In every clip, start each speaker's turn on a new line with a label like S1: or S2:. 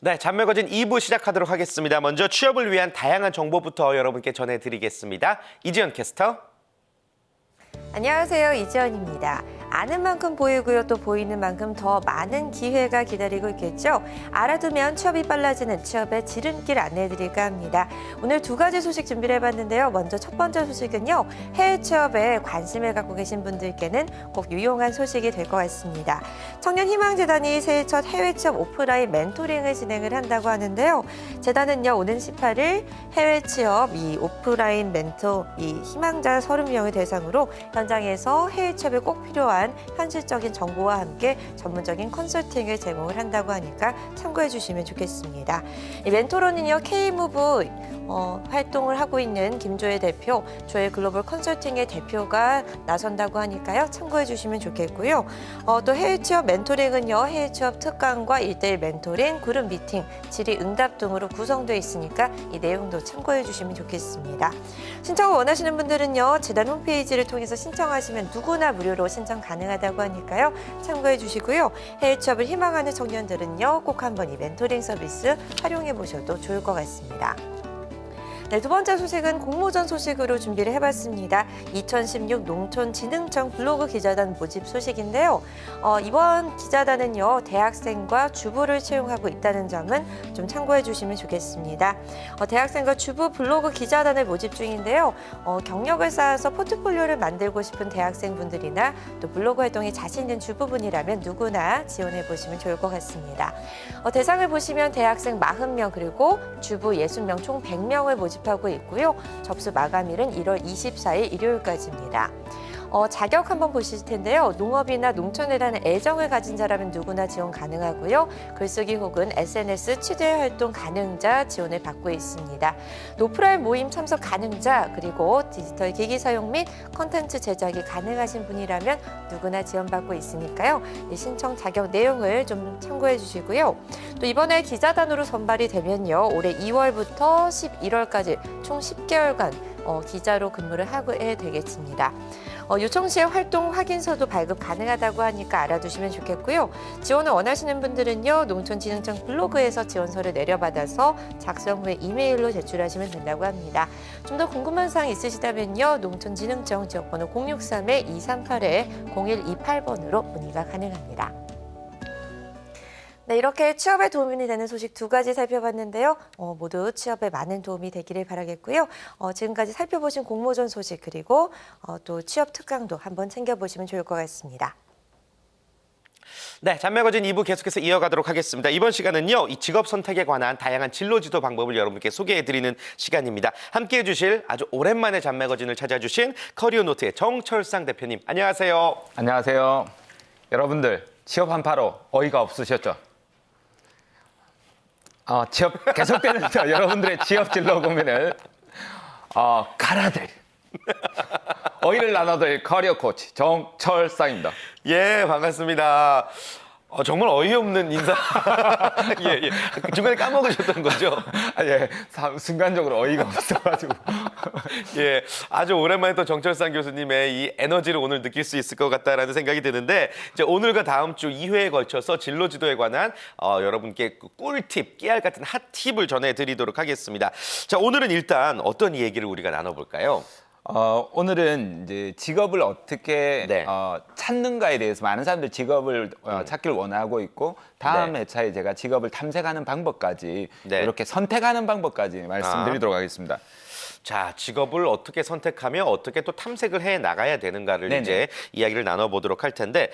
S1: 네, 잡매거진 2부 시작하도록 하겠습니다. 먼저 취업을 위한 다양한 정보부터 여러분께 전해드리겠습니다. 이지연 캐스터.
S2: 안녕하세요. 이지연입니다. 아는 만큼 보이고요. 또 보이는 만큼 더 많은 기회가 기다리고 있겠죠. 알아두면 취업이 빨라지는 취업의 지름길 안내해드릴까 합니다. 오늘 두 가지 소식 준비를 해봤는데요. 먼저 첫 번째 소식은요. 해외 취업에 관심을 갖고 계신 분들께는 꼭 유용한 소식이 될 것 같습니다. 청년희망재단이 새해 첫 해외 취업 오프라인 멘토링을 진행을 한다고 하는데요. 재단은요. 오는 18일 해외 취업 이 오프라인 멘토 이 희망자 30명을 대상으로 현장에서 해외 취업에 꼭 필요한 현실적인 정보와 함께 전문적인 컨설팅을 제공을 한다고 하니까 참고해 주시면 좋겠습니다. 이 멘토로는요 K무브 활동을 하고 있는 김조혜 대표, 조혜 글로벌 컨설팅의 대표가 나선다고 하니까요 참고해 주시면 좋겠고요. 또 해외 취업 멘토링은요 해외 취업 특강과 1:1 멘토링, 그룹 미팅, 질의응답 등으로 구성되어 있으니까 이 내용도 참고해 주시면 좋겠습니다. 신청을 원하시는 분들은요 재단 홈페이지를 통해서 신청하시면 누구나 무료로 신청 가능하다고 하니까요 참고해 주시고요. 해외 취업을 희망하는 청년들은요 꼭 한번 이 멘토링 서비스 활용해 보셔도 좋을 것 같습니다. 네, 두 번째 소식은 공모전 소식으로 준비를 해봤습니다. 2016 농촌진흥청 블로그 기자단 모집 소식인데요. 이번 기자단은요, 대학생과 주부를 채용하고 있다는 점은 좀 참고해 주시면 좋겠습니다. 대학생과 주부 블로그 기자단을 모집 중인데요. 경력을 쌓아서 포트폴리오를 만들고 싶은 대학생분들이나 또 블로그 활동에 자신 있는 주부분이라면 누구나 지원해 보시면 좋을 것 같습니다. 대상을 보시면 대학생 40명 그리고 주부 60명 총 100명을 모집하고 있고요. 접수 마감일은 1월 24일 일요일까지입니다. 자격 한번 보실 텐데요. 농업이나 농촌에 대한 애정을 가진 자라면 누구나 지원 가능하고요. 글쓰기 혹은 SNS 취재 활동 가능자 지원을 받고 있습니다. 오프라인 모임 참석 가능자 그리고 디지털 기기 사용 및 콘텐츠 제작이 가능하신 분이라면 누구나 지원받고 있으니까요. 신청 자격 내용을 좀 참고해 주시고요. 또 이번에 기자단으로 선발이 되면요. 올해 2월부터 11월까지 총 10개월간 기자로 근무를 하게 되겠습니다. 요청 시에 활동 확인서도 발급 가능하다고 하니까 알아두시면 좋겠고요. 지원을 원하시는 분들은요. 농촌진흥청 블로그에서 지원서를 내려받아서 작성 후에 이메일로 제출하시면 된다고 합니다. 좀 더 궁금한 사항 있으시다면요. 농촌진흥청 지역번호 063-238-0128번으로 문의가 가능합니다. 네, 이렇게 취업에 도움이 되는 소식 두 가지 살펴봤는데요. 모두 취업에 많은 도움이 되기를 바라겠고요. 지금까지 살펴보신 공모전 소식 그리고 또 취업 특강도 한번 챙겨보시면 좋을 것 같습니다.
S1: 네, 잡매거진 2부 계속해서 이어가도록 하겠습니다. 이번 시간은요, 이 직업 선택에 관한 다양한 진로 지도 방법을 여러분께 소개해드리는 시간입니다. 함께해 주실 아주 오랜만에 잡매거진을 찾아주신 커리어노트의 정철상 대표님, 안녕하세요.
S3: 안녕하세요. 여러분들 취업 한파로 어이가 없으셨죠? 취업 계속되는 여러분들의 취업 진로 고민을 갈아들 어이를 나눠드릴 커리어 코치 정철상입니다.
S1: 예, 반갑습니다. 정말 어이없는 인사. 예. 중간에 까먹으셨던 거죠?
S3: 예, 순간적으로 어이가 없어가지고.
S1: 예, 아주 오랜만에 또 정철상 교수님의 이 에너지를 오늘 느낄 수 있을 것 같다라는 생각이 드는데, 이제 오늘과 다음 주 2회에 걸쳐서 진로 지도에 관한 여러분께 꿀팁, 깨알 같은 핫팁을 전해드리도록 하겠습니다. 자, 오늘은 일단 어떤 얘기를 우리가 나눠볼까요?
S3: 오늘은 이제 직업을 어떻게
S1: 네.
S3: 찾는가에 대해서 많은 사람들이 직업을 찾기를 원하고 있고 다음
S1: 네.
S3: 회차에 제가 직업을 탐색하는 방법까지
S1: 네.
S3: 이렇게 선택하는 방법까지 말씀드리도록 하겠습니다.
S1: 자, 직업을 어떻게 선택하며 어떻게 또 탐색을 해 나가야 되는가를
S3: 네네.
S1: 이제 이야기를 나눠보도록 할 텐데,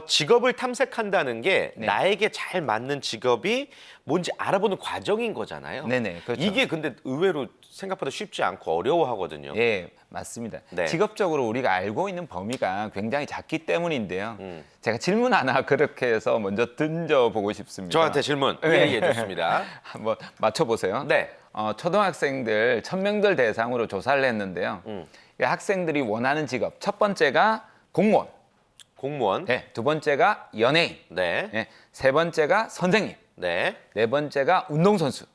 S1: 직업을 탐색한다는 게
S3: 네.
S1: 나에게 잘 맞는 직업이 뭔지 알아보는 과정인 거잖아요.
S3: 네네, 그렇죠.
S1: 이게 근데 의외로 생각보다 쉽지 않고 어려워하거든요.
S3: 예, 맞습니다.
S1: 네.
S3: 직업적으로 우리가 알고 있는 범위가 굉장히 작기 때문인데요.
S1: 음.
S3: 제가 질문 하나 그렇게 해서 먼저 던져보고 싶습니다.
S1: 저한테 질문.
S3: 네.
S1: 예, 좋습니다.
S3: 한번 맞춰보세요.
S1: 네.
S3: 초등학생들 1000명들 대상으로 조사를 했는데요. 이 학생들이 원하는 직업, 첫 번째가 공무원,
S1: 공무원.
S3: 네, 두 번째가 연예인,
S1: 네.
S3: 네, 세 번째가 선생님,
S1: 네.
S3: 네 번째가 운동선수,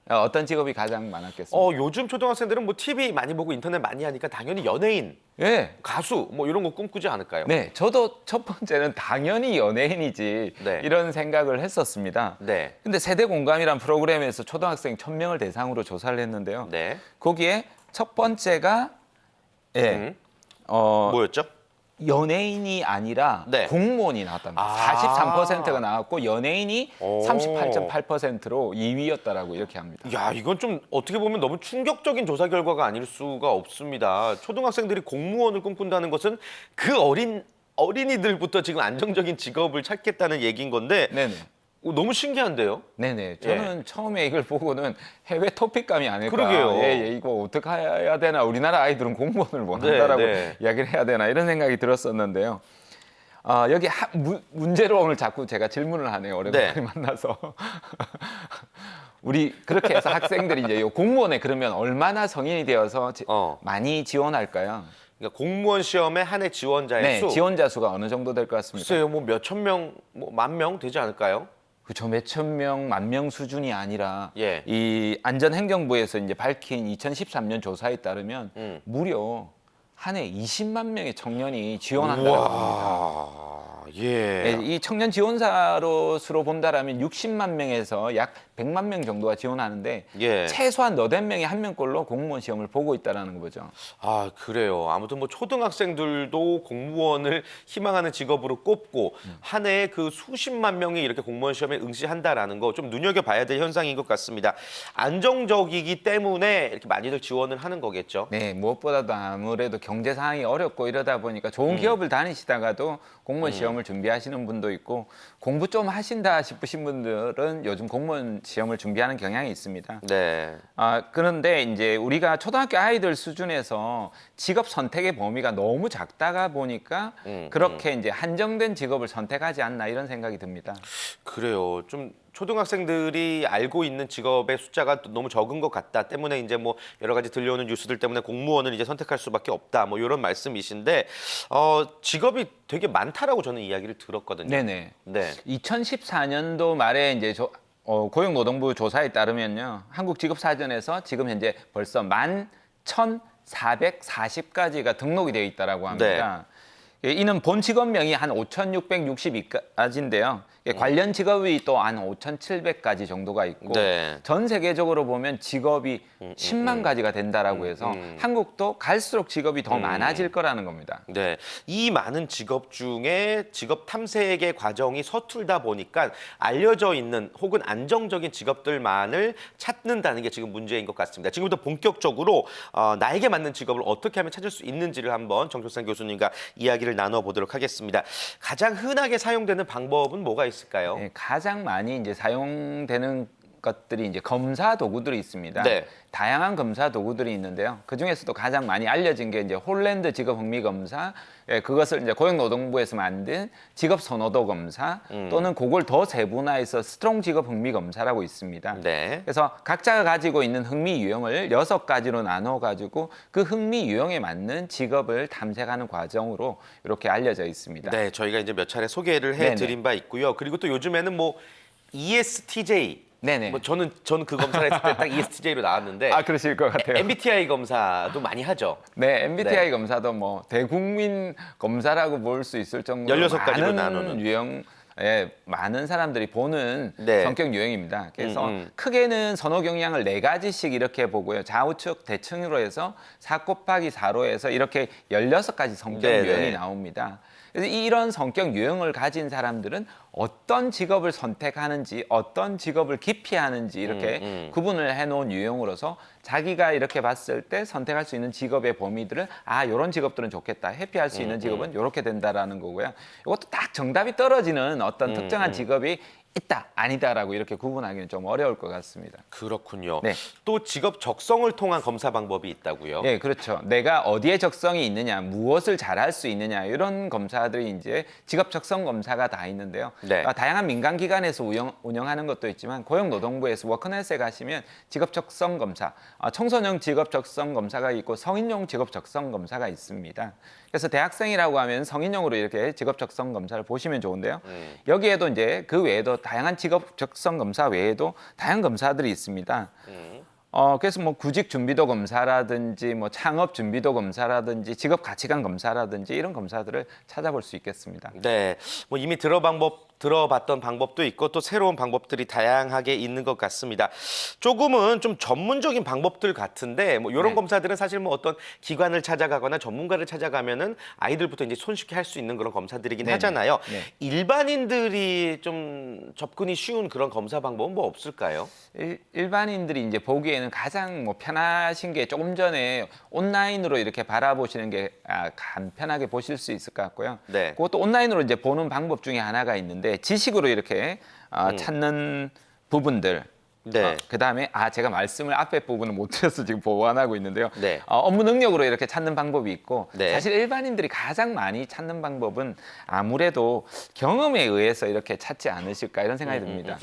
S3: 어떤 직업이 가장 많았겠습니까?
S1: 요즘 초등학생들은 뭐 TV 많이 보고 인터넷 많이 하니까 당연히 연예인,
S3: 예.
S1: 가수 뭐 이런 거 꿈꾸지 않을까요?
S3: 네, 저도 첫 번째는 당연히 연예인이지
S1: 네.
S3: 이런 생각을 했었습니다.
S1: 네.
S3: 근데 세대 공감이란 프로그램에서 초등학생 1000명을 대상으로 조사를 했는데요.
S1: 네.
S3: 거기에 첫 번째가
S1: 뭐였죠?
S3: 연예인이 아니라
S1: 네.
S3: 공무원이 나왔답니다.
S1: 아.
S3: 43%가 나왔고 연예인이
S1: 오.
S3: 38.8%로 2위였다라고 이렇게 합니다.
S1: 야, 이건 좀 어떻게 보면 너무 충격적인 조사 결과가 아닐 수가 없습니다. 초등학생들이 공무원을 꿈꾼다는 것은 그 어린이들부터 지금 안정적인 직업을 찾겠다는 얘기인 건데
S3: 네네.
S1: 너무 신기한데요?
S3: 네네. 저는 처음에 이걸 보고는 해외 토픽감이 아닐까.
S1: 그러게요.
S3: 이거 어떻게 해야 되나. 우리나라 아이들은 공무원을 원한다라고
S1: 네.
S3: 이야기를 해야 되나 이런 생각이 들었었는데요. 여기 문제로 오늘 자꾸 제가 질문을 하네요. 오랜만에
S1: 네.
S3: 만나서. 우리 그렇게 해서 학생들이 이제 요 공무원에 그러면 얼마나 성인이 되어서 많이 지원할까요?
S1: 그러니까 공무원 시험에 한 해 지원자의
S3: 네,
S1: 수.
S3: 지원자 수가 어느 정도 될 것 같습니까?
S1: 글쎄요, 뭐 몇천 명, 뭐 만 명 되지 않을까요?
S3: 그렇죠. 몇천 명, 만 명 수준이 아니라
S1: 예.
S3: 이 안전행정부에서 이제 밝힌 2013년 조사에 따르면 무려 한 해 20만 명의 청년이 지원한다고 합니다.
S1: 와, 예.
S3: 네, 이 청년 지원자 수로 본다라면 60만 명에서 약 100만 명 정도가 지원하는데
S1: 예.
S3: 최소한 8명이 한 명꼴로 공무원 시험을 보고 있다는 거죠.
S1: 아, 그래요. 아무튼 뭐 초등학생들도 공무원을 희망하는 직업으로 꼽고 한 해에 그 수십만 명이 이렇게 공무원 시험에 응시한다라는 거 좀 눈여겨봐야 될 현상인 것 같습니다. 안정적이기 때문에 이렇게 많이들 지원을 하는 거겠죠.
S3: 네, 무엇보다도 아무래도 경제 상황이 어렵고 이러다 보니까 좋은 기업을 다니시다가도 공무원 시험을 준비하시는 분도 있고 공부 좀 하신다 싶으신 분들은 요즘 공무원 시험을 준비하는 경향이 있습니다.
S1: 네.
S3: 그런데 이제 우리가 초등학교 아이들 수준에서 직업 선택의 범위가 너무 작다가 보니까 그렇게 이제 한정된 직업을 선택하지 않나 이런 생각이 듭니다.
S1: 그래요. 좀 초등학생들이 알고 있는 직업의 숫자가 너무 적은 것 같다 때문에 이제 뭐 여러 가지 들려오는 뉴스들 때문에 공무원을 이제 선택할 수밖에 없다 뭐 이런 말씀이신데 직업이 되게 많다라고 저는 이야기를 들었거든요.
S3: 네네.
S1: 네.
S3: 2014년도 말에 이제 고용노동부 조사에 따르면요. 한국직업사전에서 지금 현재 벌써 11,440가지가 등록이 되어 있다라고 합니다. 이는 본 직업명이 한 5,662가지인데요. 관련 직업이 또 한 5,700가지 정도가 있고
S1: 네.
S3: 전 세계적으로 보면 직업이 10만 가지가 된다라고 해서 한국도 갈수록 직업이 더 많아질 거라는 겁니다.
S1: 네, 이 많은 직업 중에 직업 탐색의 과정이 서툴다 보니까 알려져 있는 혹은 안정적인 직업들만을 찾는다는 게 지금 문제인 것 같습니다. 지금부터 본격적으로 나에게 맞는 직업을 어떻게 하면 찾을 수 있는지를 한번 정철상 교수님과 이야기를 나눠보도록 하겠습니다. 가장 흔하게 사용되는 방법은 뭐가 있을까요?
S3: 네, 가장 많이 이제 사용되는 것들이 이제 검사 도구들이 있습니다.
S1: 네.
S3: 다양한 검사 도구들이 있는데요. 그 중에서도 가장 많이 알려진 게 이제 홀랜드 직업 흥미 검사, 그것을 이제 고용노동부에서 만든 직업 선호도 검사 또는 그걸 더 세분화해서 스트롱 직업 흥미 검사라고 있습니다.
S1: 네.
S3: 그래서 각자가 가지고 있는 흥미 유형을 6가지로 나눠 가지고 그 흥미 유형에 맞는 직업을 탐색하는 과정으로 이렇게 알려져 있습니다.
S1: 네, 저희가 이제 몇 차례 소개를 해드린 바 있고요. 그리고 또 요즘에는 뭐 ESTJ.
S3: 네네.
S1: 뭐 저는 그 검사를 했을 때 딱 ESTJ로 나왔는데.
S3: 그러실 것 같아요.
S1: MBTI 검사도 많이 하죠.
S3: 네, MBTI
S1: 네.
S3: 검사도 뭐 대국민 검사라고 볼 수 있을 정도로
S1: 16가지로
S3: 많은
S1: 나누는.
S3: 유형, 많은 사람들이 보는
S1: 네.
S3: 성격 유형입니다. 그래서 크게는 선호 경향을 4가지씩 이렇게 보고요. 좌우측, 대칭으로 해서 4 곱하기 4로 해서 이렇게 16가지 성격
S1: 네,
S3: 유형이
S1: 네.
S3: 나옵니다. 그래서 이런 성격 유형을 가진 사람들은 어떤 직업을 선택하는지, 어떤 직업을 기피하는지 이렇게 구분을 해놓은 유형으로서 자기가 이렇게 봤을 때 선택할 수 있는 직업의 범위들을 이런 직업들은 좋겠다, 회피할 수 있는 직업은 이렇게 된다라는 거고요. 이것도 딱 정답이 떨어지는 어떤 특정한 직업이 있다, 아니다라고 이렇게 구분하기는 좀 어려울 것 같습니다.
S1: 그렇군요.
S3: 네.
S1: 또 직업 적성을 통한 검사 방법이 있다고요?
S3: 예, 그렇죠. 내가 어디에 적성이 있느냐, 무엇을 잘할 수 있느냐 이런 검사들이 이제 직업 적성 검사가 다 있는데요.
S1: 네.
S3: 다양한 민간 기관에서 운영하는 것도 있지만 고용노동부에서 워크넷에 가시면 직업 적성 검사, 청소년 직업 적성 검사가 있고 성인용 직업 적성 검사가 있습니다. 그래서 대학생이라고 하면 성인용으로 이렇게 직업 적성 검사를 보시면 좋은데요. 여기에도 이제 그 외에도 다양한 직업 적성 검사 외에도 다양한 검사들이 있습니다. 그래서 뭐 구직 준비도 검사라든지 뭐 창업 준비도 검사라든지 직업 가치관 검사라든지 이런 검사들을 찾아볼 수 있겠습니다.
S1: 네, 뭐 이미 들어봤던 방법도 있고 또 새로운 방법들이 다양하게 있는 것 같습니다. 조금은 좀 전문적인 방법들 같은데 뭐 이런
S3: 네.
S1: 검사들은 사실 뭐 어떤 기관을 찾아가거나 전문가를 찾아가면은 아이들부터 이제 손쉽게 할 수 있는 그런 검사들이긴
S3: 네네.
S1: 하잖아요.
S3: 네.
S1: 일반인들이 좀 접근이 쉬운 그런 검사 방법은 뭐 없을까요?
S3: 일반인들이 이제 보기에는 가장 뭐 편하신 게 조금 전에 온라인으로 이렇게 바라보시는 게 간편하게 보실 수 있을 것 같고요.
S1: 네.
S3: 그것도 온라인으로 이제 보는 방법 중에 하나가 있는데 지식으로 이렇게 찾는 부분들.
S1: 네.
S3: 그다음에 제가 말씀을 앞에 부분을 못 드려서 지금 보완하고 있는데요.
S1: 네.
S3: 업무 능력으로 이렇게 찾는 방법이 있고
S1: 네.
S3: 사실 일반인들이 가장 많이 찾는 방법은 아무래도 경험에 의해서 이렇게 찾지 않으실까 이런 생각이 듭니다.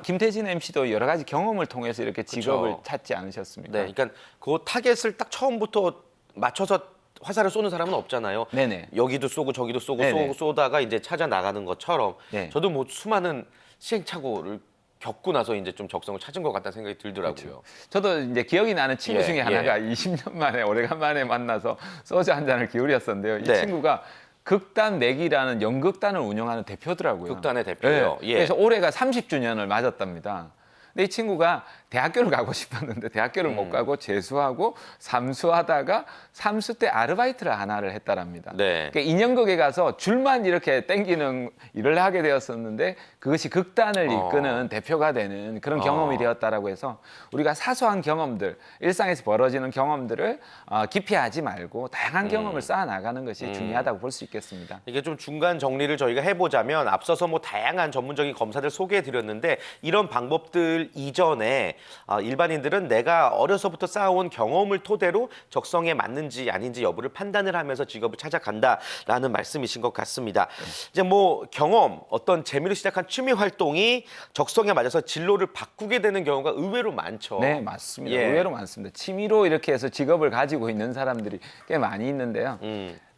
S3: 김태진 MC도 여러 가지 경험을 통해서 이렇게 직업을
S1: 그쵸.
S3: 찾지 않으셨습니까?
S1: 네, 그러니까 그 타겟을 딱 처음부터 맞춰서 화살을 쏘는 사람은 없잖아요.
S3: 네네.
S1: 여기도 쏘고 저기도 쏘고
S3: 네네.
S1: 쏘다가 이제 찾아 나가는 것처럼
S3: 네.
S1: 저도 뭐 수많은 시행착오를 겪고 나서 이제 좀 적성을 찾은 것 같다는 생각이 들더라고요.
S3: 저도 이제 기억이 나는 친구
S1: 예,
S3: 중에 하나가 20년 만에 오래간만에 만나서 소주 한 잔을 기울였었는데요. 이
S1: 네.
S3: 친구가 극단 맥이라는 연극단을 운영하는 대표더라고요.
S1: 극단의 대표예요.
S3: 네.
S1: 예.
S3: 그래서 올해가 30주년을 맞았답니다. 근데 이 친구가 대학교를 가고 싶었는데 대학교를 못 가고 재수하고 삼수하다가 삼수 때 아르바이트를 하나를 했다랍니다.
S1: 네.
S3: 그러니까 인형극에 가서 줄만 이렇게 땡기는 일을 하게 되었었는데 그것이 극단을 이끄는 대표가 되는 그런 경험이 되었다라고 해서 우리가 사소한 경험들, 일상에서 벌어지는 경험들을 기피하지 말고 다양한 경험을 쌓아 나가는 것이 중요하다고 볼 수 있겠습니다.
S1: 이게 좀 중간 정리를 저희가 해보자면 앞서서 뭐 다양한 전문적인 검사들 소개해드렸는데 이런 방법들 이전에 일반인들은 내가 어려서부터 쌓아온 경험을 토대로 적성에 맞는지 아닌지 여부를 판단을 하면서 직업을 찾아간다라는 말씀이신 것 같습니다. 이제 뭐 경험, 어떤 재미로 시작한 취미 활동이 적성에 맞아서 진로를 바꾸게 되는 경우가 의외로 많죠.
S3: 네, 맞습니다.
S1: 예.
S3: 의외로 많습니다. 취미로 이렇게 해서 직업을 가지고 있는 사람들이 꽤 많이 있는데요.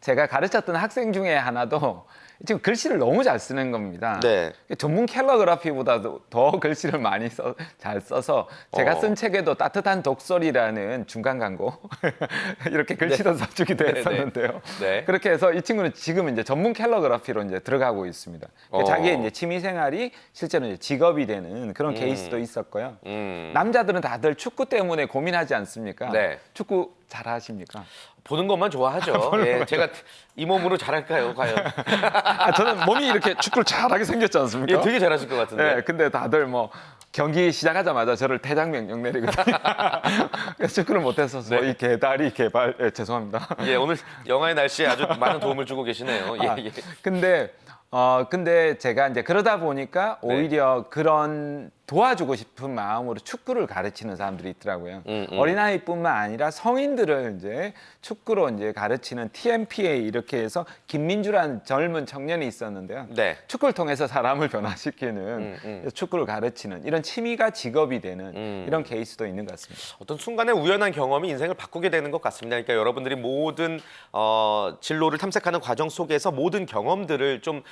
S3: 제가 가르쳤던 학생 중에 하나도 지금 글씨를 너무 잘 쓰는 겁니다.
S1: 네.
S3: 전문 캘러그라피보다도 더 글씨를 많이 잘 써서 제가 쓴 책에도 따뜻한 독서리라는 중간 광고 이렇게 글씨도 써주기도
S1: 네, 네.
S3: 했었는데요.
S1: 네.
S3: 그렇게 해서 이 친구는 지금 이제 전문 캘러그라피로 이제 들어가고 있습니다. 자기의 이제 취미 생활이 실제로 이제 직업이 되는 그런 케이스도 있었고요. 남자들은 다들 축구 때문에 고민하지 않습니까?
S1: 네.
S3: 축구 잘하십니까?
S1: 보는 것만 좋아하죠. 예, 제가 이 몸으로 잘할까요, 과연?
S3: 저는 몸이 이렇게 축구를 잘하게 생겼지 않습니까?
S1: 예, 되게 잘하실 것 같은데.
S3: 네, 근데 다들 뭐 경기 시작하자마자 저를 퇴장 명령 내리거든요. 그래서 축구를 못했어서 이 개다리 개발 죄송합니다.
S1: 예, 오늘 영하의 날씨에 아주 많은 도움을 주고 계시네요. 예, 예.
S3: 근데 제가 이제 그러다 보니까 오히려 그런 도와주고 싶은 마음으로 축구를 가르치는 사람들이 있더라고요. 어린아이뿐만 아니라 성인들을 이제 축구로 이제 가르치는 TMPA 이렇게 해서 김민주라는 젊은 청년이 있었는데요.
S1: 네.
S3: 축구를 통해서 사람을 변화시키는 축구를 가르치는 이런 취미가 직업이 되는 이런 케이스도 있는 것 같습니다.
S1: 어떤 순간의 우연한 경험이 인생을 바꾸게 되는 것 같습니다. 그러니까 여러분들이 모든 진로를 탐색하는 과정 속에서 모든 경험들을 좀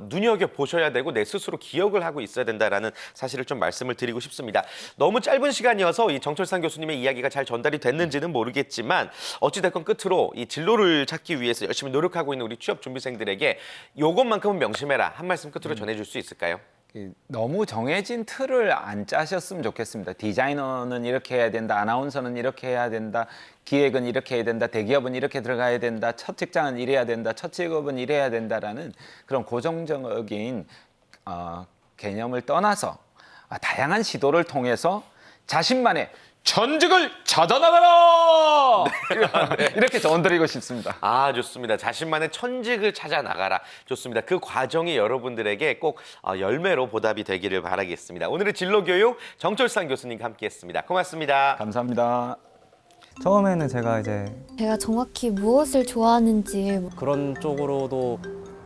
S1: 눈여겨 보셔야 되고 내 스스로 기억을 하고 있어야 된다라는 사실을 좀 말씀을 드리고 싶습니다. 너무 짧은 시간이어서 이 정철상 교수님의 이야기가 잘 전달이 됐는지는 모르겠지만 어찌됐건 끝으로 이 진로를 찾기 위해서 열심히 노력하고 있는 우리 취업 준비생들에게 요것만큼은 명심해라 한 말씀 끝으로 전해줄 수 있을까요?
S3: 너무 정해진 틀을 안 짜셨으면 좋겠습니다. 디자이너는 이렇게 해야 된다, 아나운서는 이렇게 해야 된다, 기획은 이렇게 해야 된다, 대기업은 이렇게 들어가야 된다, 첫 직장은 이래야 된다, 첫 직업은 이래야 된다라는 그런 고정적인 개념을 떠나서 다양한 시도를 통해서 자신만의 전직을 찾아나가라! 이렇게 조언드리고 싶습니다.
S1: 아, 좋습니다. 자신만의 천직을 찾아 나가라. 좋습니다. 그 과정이 여러분들에게 꼭 열매로 보답이 되기를 바라겠습니다. 오늘의 진로교육 정철상 교수님과 함께했습니다. 고맙습니다.
S3: 감사합니다.
S4: 처음에는 제가
S5: 제가 정확히 무엇을 좋아하는지
S4: 그런 쪽으로도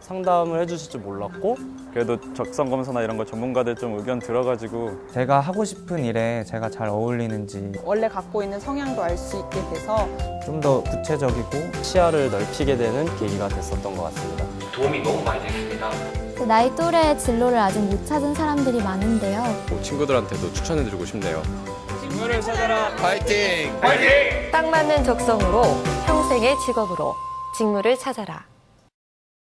S4: 상담을 해주실 줄 몰랐고 그래도 적성검사나 이런 거 전문가들 좀 의견 들어가지고
S5: 제가 하고 싶은 일에 제가 잘 어울리는지
S6: 원래 갖고 있는 성향도 알 수 있게 돼서
S5: 좀 더 구체적이고
S4: 시야를 넓히게 되는 계기가 됐었던 것 같습니다.
S1: 도움이 너무 많이 됐습니다.
S7: 나이 또래의 진로를 아직 못 찾은 사람들이 많은데요.
S8: 친구들한테도 추천해드리고 싶네요.
S4: 직무를 찾아라.
S3: 파이팅!
S2: 딱 맞는 적성으로 평생의 직업으로 직무를 찾아라.